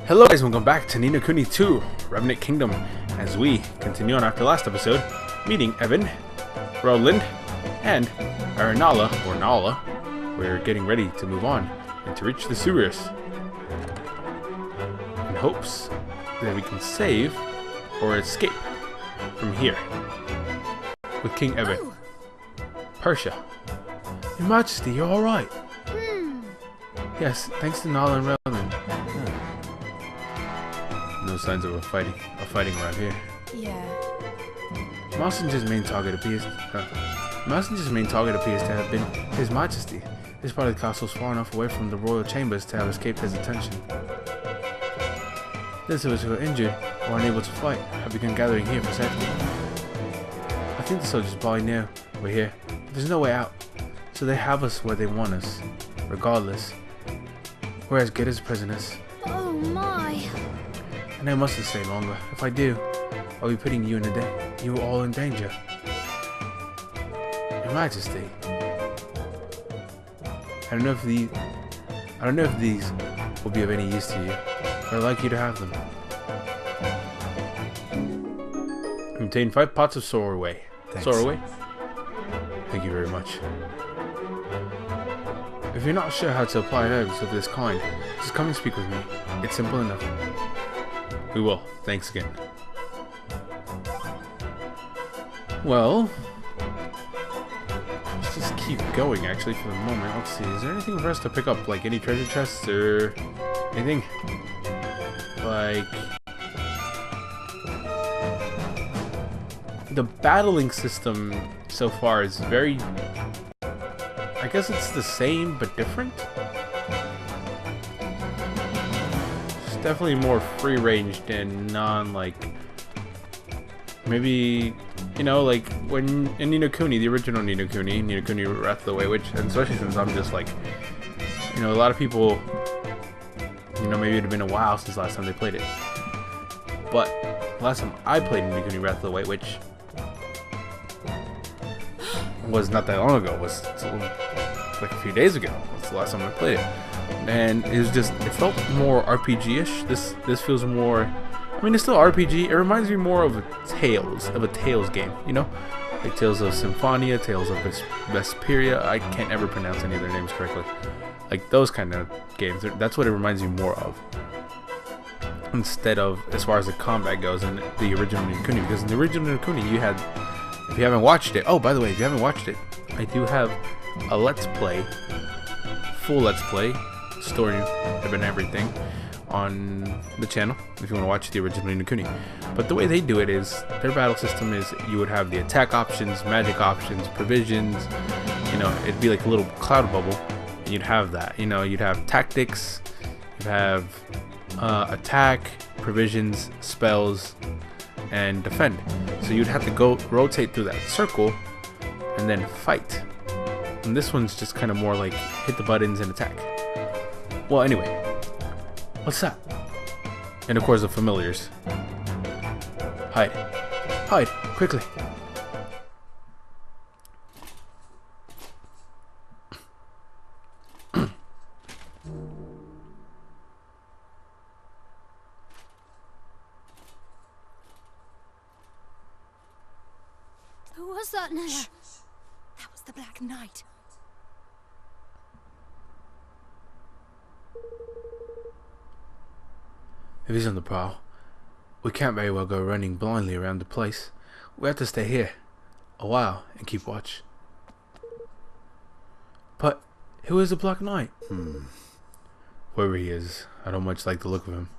Hello guys, welcome back to Ni no Kuni 2, Revenant Kingdom, as we continue on after last episode, meeting Evan, Roland, and Aranala, or Nala. We're getting ready to move on and to reach the sewers in hopes that we can save or escape from here with King Evan. Oh. Persia. Your Majesty, you're alright. Yes, thanks to Nala and Revenant. No signs of fighting around here. Yeah. Messenger's main target appears to have been His Majesty. This part of the castle is far enough away from the royal chambers to have escaped his attention. Those of us who are injured or unable to fight have begun gathering here for safety. I think the soldiers probably know we're here. There's no way out, so they have us where they want us. Regardless, we're as good as prisoners. Oh my. And I mustn't stay longer. If I do, I'll be putting you all in danger. Your Majesty. I don't know if these will be of any use to you, but I'd like you to have them. Contain 5 pots of sorrowway. Sorrowway? Thank you very much. If you're not sure how to apply herbs of this kind, just come and speak with me. It's simple enough. We will. Thanks again. Well, let's just keep going actually for the moment. Let's see, is there anything for us to pick up? Like any treasure chests or anything? Like the battling system so far is very, I guess it's the same but different. Definitely more free ranged and non like maybe, you know, like when in Ni no Kuni, the original Ni no Kuni Wrath of the Way, which, and especially since I'm just like, you know, a lot of people, you know, maybe it had been a while since last time they played it, but last time I played Ni no Kuni Wrath of the Way, which was not that long ago, was like a few days ago. That's the last time I played it. And it was just, it felt more RPG-ish. This feels more, I mean, it's still RPG. It reminds me more of a Tales game, you know? Like Tales of Symphonia, Tales of Vesperia. I can't ever pronounce any of their names correctly. Like those kind of games. That's what it reminds me more of. Instead of, as far as the combat goes, in the original Ni no Kuni. Because in the original Ni no Kuni, you had, if you haven't watched it, oh, by the way, if you haven't watched it, I do have a Let's Play, full Let's Play, story and everything on the channel if you want to watch the original Ni no Kuni. But the way they do it is, their battle system is, you would have the attack options, magic options, provisions, you know, it'd be like a little cloud bubble, and you'd have that, you know, you'd have tactics, you'd have attack, provisions, spells, and defend. So you'd have to go rotate through that circle and then fight. And this one's just kind of more like hit the buttons and attack. Well, anyway, what's that? And of course the familiars. Hide. Hide, quickly. Who was that now? That was the Black Knight. If he's on the prowl, we can't very well go running blindly around the place. We have to stay here a while and keep watch. But who is the Black Knight? Whoever he is, I don't much like the look of him.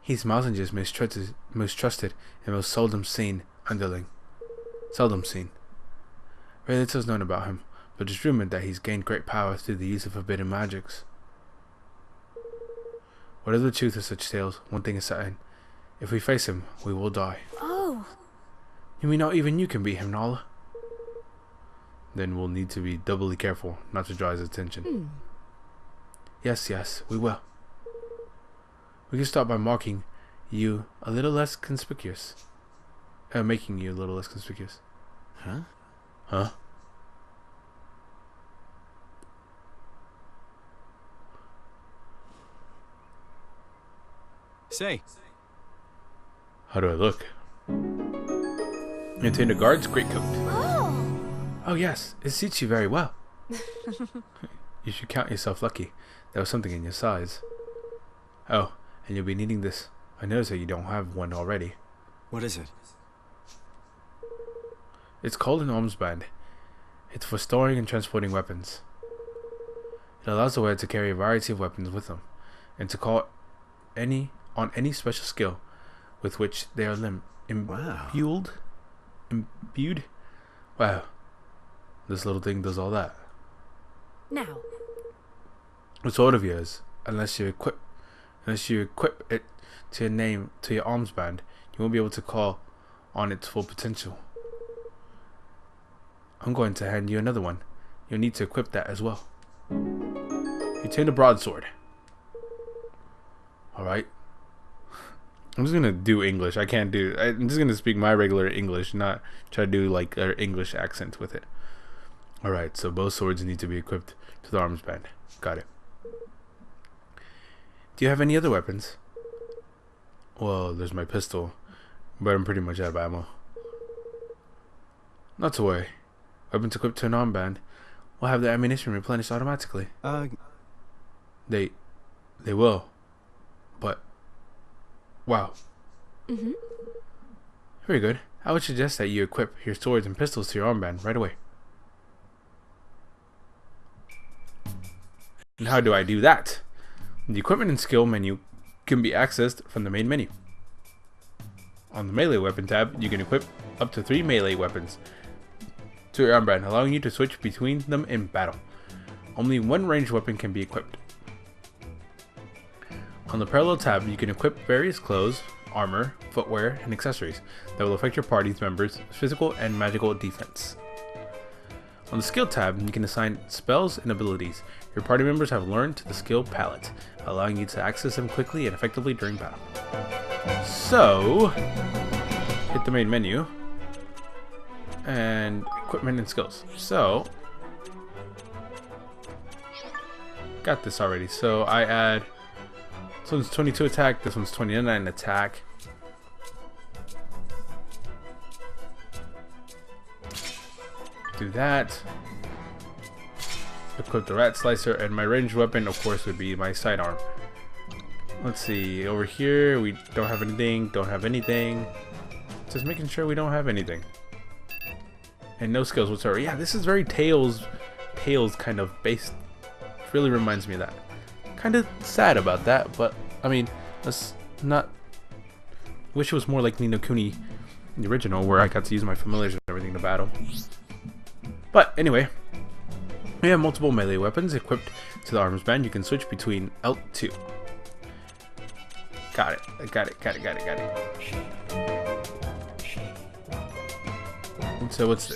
He's Messenger's most trusted and most seldom seen underling. Seldom seen. Very little is known about him, but it's rumored that he's gained great power through the use of forbidden magics. Whatever the truth of such tales, one thing is certain. If we face him, we will die. Oh. You mean not even you can beat him, Nala? Then we'll need to be doubly careful not to draw his attention. Yes, we will. We can start by making you a little less conspicuous. Making you a little less conspicuous. Huh? Huh? Say, How do I look? You obtained a guard's greatcoat. Oh! Oh yes, it suits you very well. You should count yourself lucky. There was something in your size. Oh, and you'll be needing this. I noticed that you don't have one already. what is it? It's called an armband. It's for storing and transporting weapons. It allows the wearer to carry a variety of weapons with them, and to call on any special skill with which they are imbued. Imbued? Wow. This little thing does all that. Now. It's all of yours, unless you equip it to your armband, you won't be able to call on its full potential. I'm going to hand you another one. You'll need to equip that as well. You obtain a broadsword. Alright. I'm just gonna do English. I'm just gonna speak my regular English, not try to do like an English accent with it. Alright, so both swords need to be equipped to the armband. Got it. Do you have any other weapons? Well, there's my pistol, but I'm pretty much out of ammo. Not to worry. Weapons equipped to an armband will have the ammunition replenished automatically. They will. But wow. Very good. I would suggest that you equip your swords and pistols to your armband right away. And how do I do that? The equipment and skill menu can be accessed from the main menu. On the melee weapon tab, you can equip up to 3 melee weapons to your armband, allowing you to switch between them in battle. Only one ranged weapon can be equipped. On the parallel tab, you can equip various clothes, armor, footwear, and accessories that will affect your party's members' physical and magical defense. On the skill tab, you can assign spells and abilities your party members have learned to the skill palette, allowing you to access them quickly and effectively during battle. So, hit the main menu and equipment and skills. So, got this already. So I add, this one's 22 attack, this one's 29 attack. Do that. Equip the rat slicer, and my ranged weapon, of course, would be my sidearm. Let's see, over here we don't have anything. Just making sure we don't have anything. And no skills whatsoever. Yeah, this is very Tales kind of based. Really reminds me of that. Kind of sad about that, but I mean, that's not. Wish it was more like Ni no Kuni, the original, where I got to use my familiars and everything to battle. But anyway, we have multiple melee weapons equipped to the armband. You can switch between L2. Got it. So what's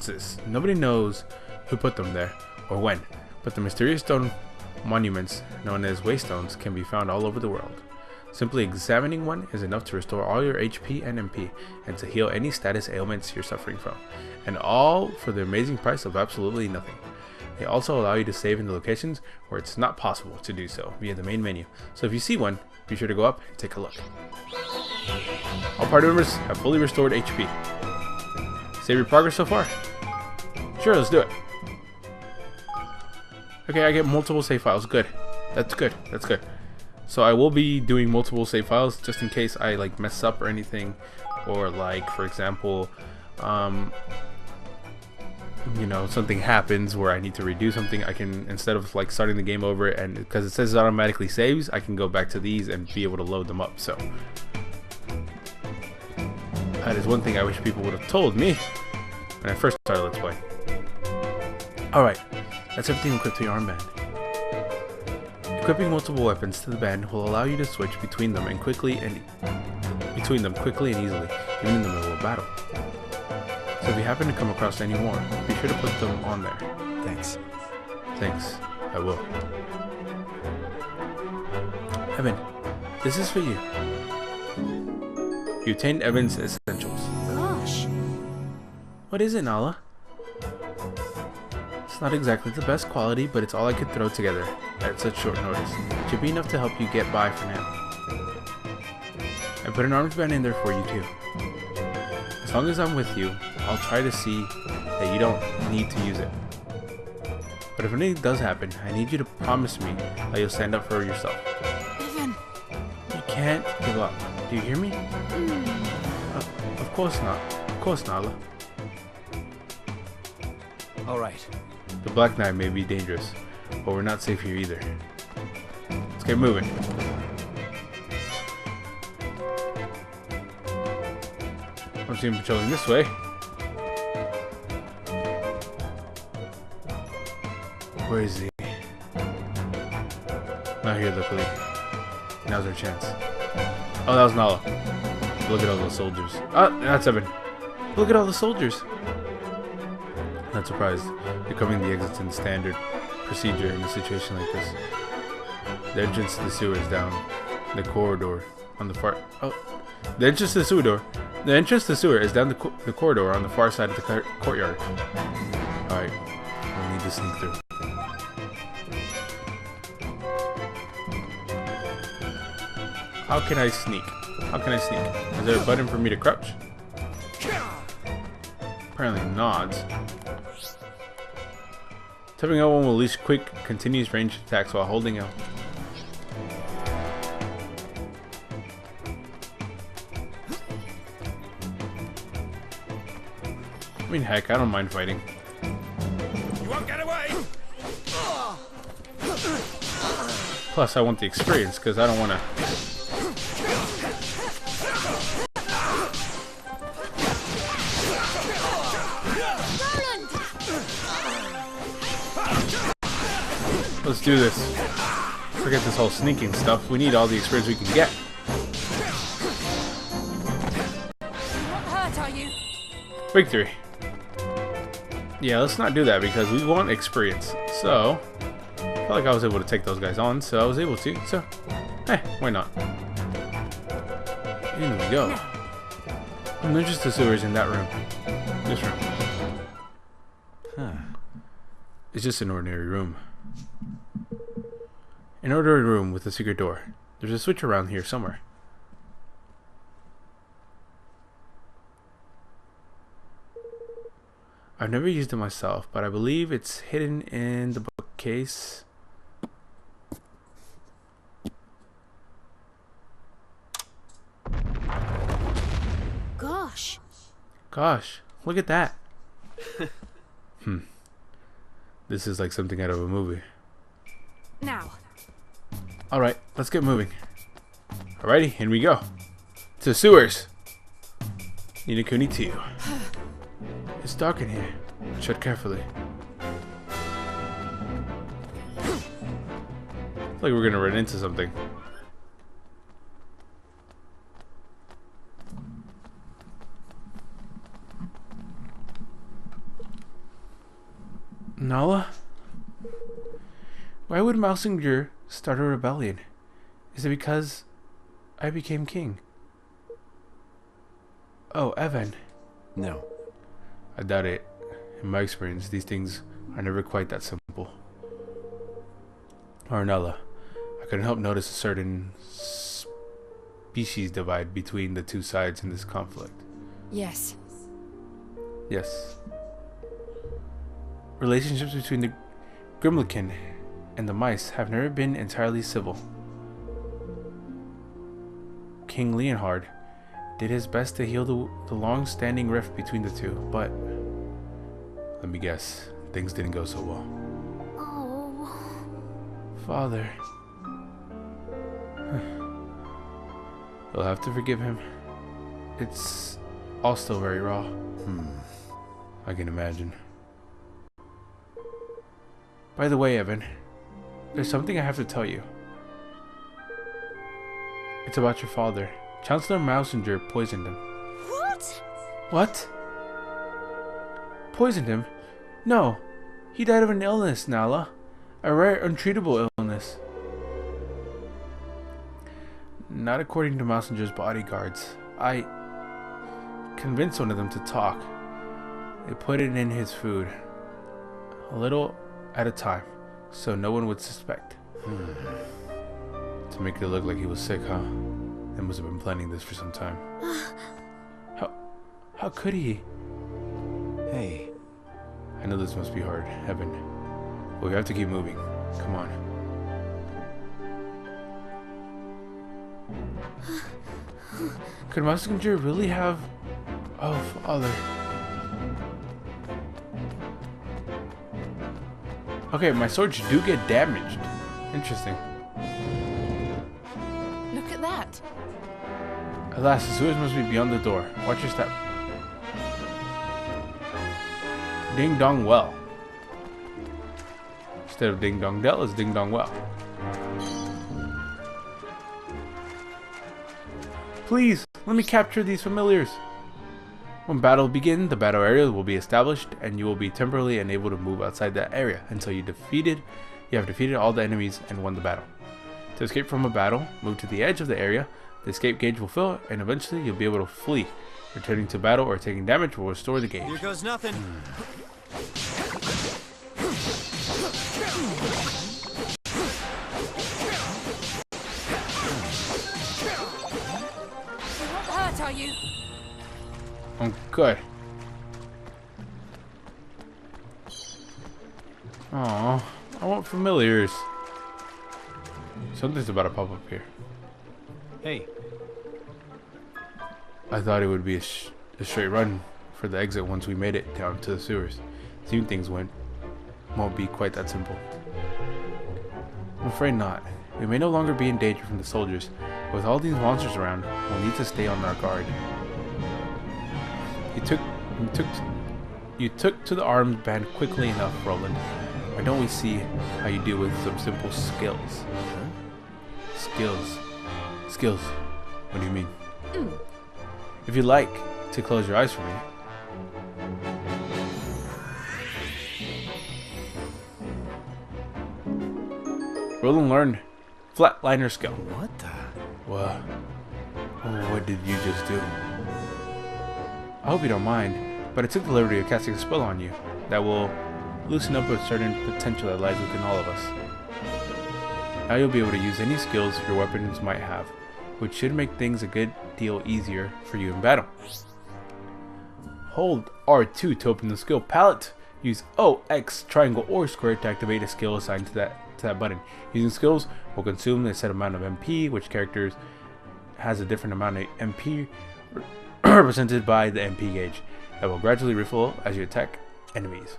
this? Nobody knows who put them there or when, but the mysterious stone monuments known as waystones can be found all over the world. Simply examining one is enough to restore all your HP and MP and to heal any status ailments you're suffering from, and all for the amazing price of absolutely nothing. They also allow you to save in the locations where it's not possible to do so via the main menu. So if you see one, be sure to go up and take a look. All party members have fully restored HP. Save your progress so far? Sure, let's do it. Okay, I get multiple save files. Good. That's good. So I will be doing multiple save files just in case I like mess up or anything, or like for example, you know, something happens where I need to redo something. I can, instead of like starting the game over, and because it says it automatically saves, I can go back to these and be able to load them up. So that is one thing I wish people would have told me when I first started Let's Play. Alright, that's everything equipped to your armband. Equipping multiple weapons to the band will allow you to switch between them quickly and easily, even in the middle of battle. So if you happen to come across any more, be sure to put them on there. Thanks. I will. Evan, this is for you. You obtained Evan's essentials. Gosh. What is it, Nala? It's not exactly the best quality, but it's all I could throw together at such short notice. It should be enough to help you get by for now. I put an arms band in there for you too. As long as I'm with you, I'll try to see that you don't need to use it. But if anything does happen, I need you to promise me that you'll stand up for yourself. Evan. You can't give up. Do you hear me? Of course not. Of course, Nala. All right. The Black Knight may be dangerous, but we're not safe here either. Let's get moving. I'm seeing him patrolling this way. Where is he? Not here, luckily. Now's our chance. Oh, that was Nala. Look at all those soldiers. Ah, that's Evan. Look at all the soldiers. Not surprised. They're covering the exits in the standard procedure in a situation like this. The entrance to the sewer is down the corridor on the far. Oh, the entrance to the sewer door. The entrance to the sewer is down the corridor on the far side of the courtyard. All right, we'll need to sneak through. How can I sneak? How can I sneak? Is there a button for me to crouch? Apparently not. Tapping L1 will unleash quick, continuous range attacks while holding L. I mean, heck, I don't mind fighting. You won't get away. Plus, I want the experience because I don't want to. Let's do this. Forget this whole sneaking stuff. We need all the experience we can get. Not hurt, are you? Victory. Yeah, let's not do that because we want experience. So, I felt like I was able to take those guys on, so I was able to. So, why not? In we go. And there's just the sewers in that room. This room. Huh. It's just an ordinary room. An ordinary room with a secret door. There's a switch around here somewhere. I've never used it myself, but I believe it's hidden in the bookcase. Gosh, look at that. This is like something out of a movie. Now. Alright, let's get moving. Alrighty, here we go. To the sewers. Need a Kuni too. It's dark in here. Tread carefully. Looks like we're gonna run into something. Nala? Why would Mousinger start a rebellion? Is it because I became king? Oh, Evan. No. I doubt it. In my experience, these things are never quite that simple. Nala, I couldn't help notice a certain species divide between the two sides in this conflict. Yes. Yes. Relationships between the Grimlikin and the mice have never been entirely civil. King Leonhard did his best to heal the long-standing rift between the two, but let me guess, things didn't go so well. Oh. Father. You'll have to forgive him. It's all still very raw. I can imagine. By the way, Evan, there's something I have to tell you. It's about your father. Chancellor Mousinger poisoned him. What? What? Poisoned him? No. He died of an illness, Nala. A rare, untreatable illness. Not according to Mousinger's bodyguards. I convinced one of them to talk. They put it in his food. A little at a time, so no one would suspect. To make it look like he was sick, huh? They must have been planning this for some time. How could he? Hey. I know this must be hard, Heaven. But we have to keep moving. Come on. Could Messenger really have... Oh, Father. Okay, my swords do get damaged. Interesting. Look at that. Alas, the sewers must be beyond the door. Watch your step. Ding Dong Well. Instead of Ding Dong Dell, it's Ding Dong Well. Please, let me capture these familiars. When battle begins, the battle area will be established, and you will be temporarily unable to move outside that area until you have defeated all the enemies and won the battle. To escape from a battle, move to the edge of the area. The escape gauge will fill, and eventually you'll be able to flee. Returning to battle or taking damage will restore the gauge. Here goes nothing. You won't hurt, are you? I'm good. Aww, I want familiars. Something's about to pop up here. Hey. I thought it would be a straight run for the exit once we made it down to the sewers. Seemed things won't be quite that simple. I'm afraid not. We may no longer be in danger from the soldiers, but with all these monsters around, we'll need to stay on our guard. You took to the arms band quickly enough, Roland. Why don't we see how you deal with some simple skills? Skills. Skills. What do you mean? If you'd like to close your eyes for me. Roland learned Flatliner skill. What the? Whoa. Oh, what did you just do? I hope you don't mind, but I took the liberty of casting a spell on you that will loosen up a certain potential that lies within all of us. Now you'll be able to use any skills your weapons might have, which should make things a good deal easier for you in battle. Hold R2 to open the skill palette. Use O, X, triangle, or square to activate a skill assigned to that button. Using skills will consume a set amount of MP, which characters has a different amount of MP represented by the MP gauge that will gradually refill as you attack enemies.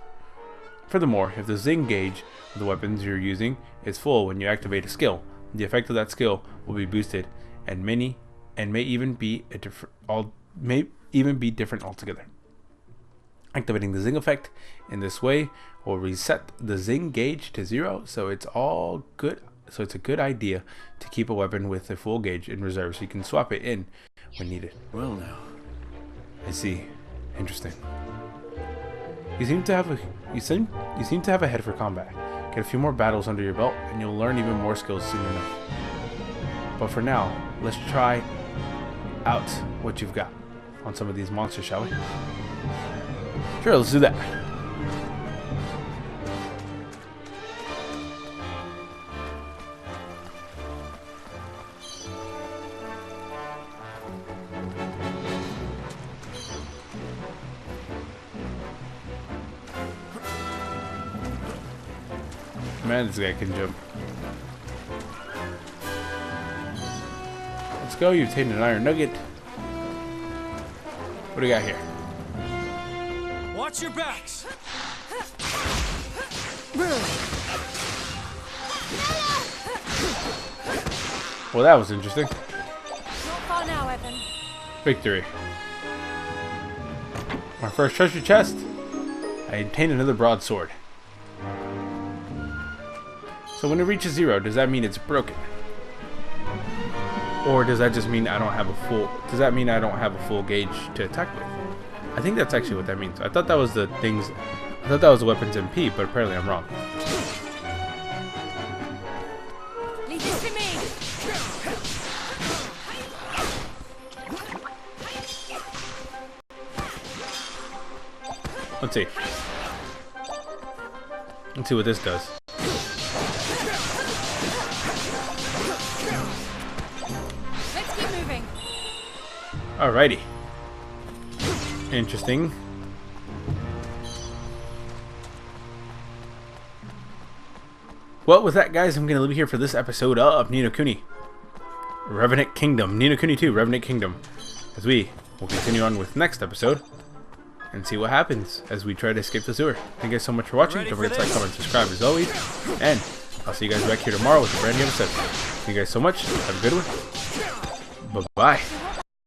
Furthermore, if the zing gauge of the weapons you're using is full when you activate a skill, the effect of that skill will be boosted and may even be different altogether. Activating the zing effect in this way will reset the zing gauge to 0, so it's all good. So it's a good idea to keep a weapon with a full gauge in reserve so you can swap it in when needed. Well now. I see. Interesting. You seem to have a head for combat. Get a few more battles under your belt and you'll learn even more skills soon enough. But for now, let's try out what you've got on some of these monsters, shall we? Sure, let's do that. Man, this guy can jump. Let's go, you obtained an iron nugget. What do we got here? Watch your backs. Well, that was interesting. Not far now, Evan. Victory. My first treasure chest. I obtained another broadsword. So when it reaches 0, does that mean it's broken? Or does that just mean I don't have a full... Does that mean I don't have a full gauge to attack with? I think that's actually what that means. I thought that was the things... I thought that was the weapons MP, but apparently I'm wrong. Leave it to me. Let's see. Let's see what this does. Let's keep moving. Alrighty. Interesting. Well, with that, guys, I'm going to leave it here for this episode of Ni no Kuni. Revenant Kingdom. Ni no Kuni 2, Revenant Kingdom. As we will continue on with next episode and see what happens as we try to escape the sewer. Thank you guys so much for watching. Don't forget to like, comment, subscribe as always. And I'll see you guys back here tomorrow with a brand new episode. Thank you guys so much. Have a good one. Bye-bye.